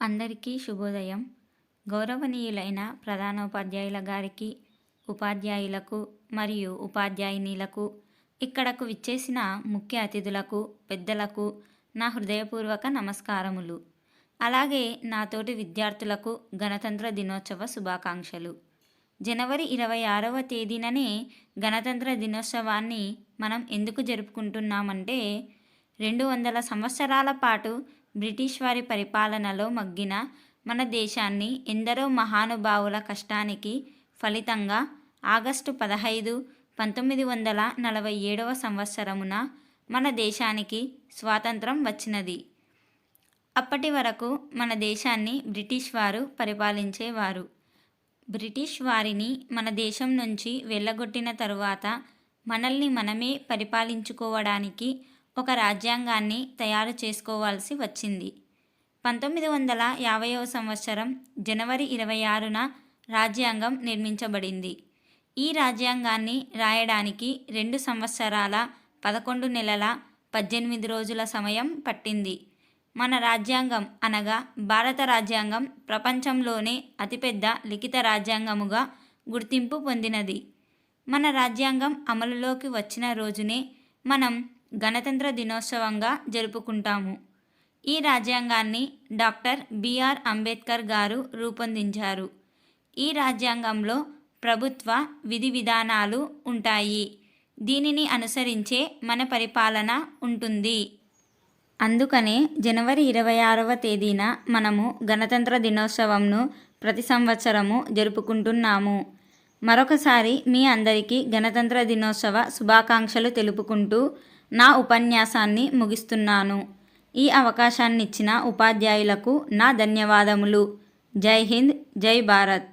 అందరికీ శుభోదయం. గౌరవనీయులైన ప్రధానోపాధ్యాయుల గారికి, ఉపాధ్యాయులకు మరియు ఉపాధ్యాయునిలకు, ఇక్కడకు విచ్చేసిన ముఖ్య అతిథులకు, పెద్దలకు నా హృదయపూర్వక నమస్కారములు. అలాగే నాతోటి విద్యార్థులకు గణతంత్ర దినోత్సవ శుభాకాంక్షలు. జనవరి 26వ తేదీననే గణతంత్ర దినోత్సవాన్ని మనం ఎందుకు జరుపుకుంటున్నామంటే 200 సంవత్సరాల పాటు బ్రిటిష్ వారి పరిపాలనలో మగ్గిన మన దేశాన్ని ఎందరో మహానుభావుల కష్టానికి ఫలితంగా ఆగస్టు 15, 1947వ సంవత్సరమున మన దేశానికి స్వాతంత్రం వచ్చినది. అప్పటి వరకు మన దేశాన్ని బ్రిటిష్ వారు పరిపాలించేవారు. బ్రిటిష్ వారిని మన దేశం నుంచి వెళ్ళగొట్టిన తరువాత మనల్ని మనమే పరిపాలించుకోవడానికి ఒక రాజ్యాంగాన్ని తయారు చేసుకోవాల్సి వచ్చింది. 1950వ సంవత్సరం జనవరి 26న రాజ్యాంగం నిర్మించబడింది. ఈ రాజ్యాంగాన్ని రాయడానికి 2 సంవత్సరాల 11 నెలల 18 రోజుల సమయం పట్టింది. మన రాజ్యాంగం అనగా భారత రాజ్యాంగం ప్రపంచంలోనే అతిపెద్ద లిఖిత రాజ్యాంగముగా గుర్తింపు పొందినది. మన రాజ్యాంగం అమలులోకి వచ్చిన రోజునే మనం గణతంత్ర దినోత్సవంగా జరుపుకుంటాము. ఈ రాజ్యాంగాన్ని డాక్టర్ బిఆర్ అంబేద్కర్ గారు రూపొందించారు. ఈ రాజ్యాంగంలో ప్రభుత్వ విధి విధానాలు ఉంటాయి. దీనిని అనుసరించే మన పరిపాలన ఉంటుంది. అందుకనే జనవరి 26వ తేదీన మనము గణతంత్ర దినోత్సవంను ప్రతి సంవత్సరము జరుపుకుంటున్నాము. మరొకసారి మీ అందరికీ గణతంత్ర దినోత్సవ శుభాకాంక్షలు తెలుపుకుంటూ నా ఉపన్యాసాన్ని ముగిస్తున్నాను. ఈ అవకాశాన్నిచ్చిన ఉపాధ్యాయులకు నా ధన్యవాదములు. జై హింద్, జై భారత్.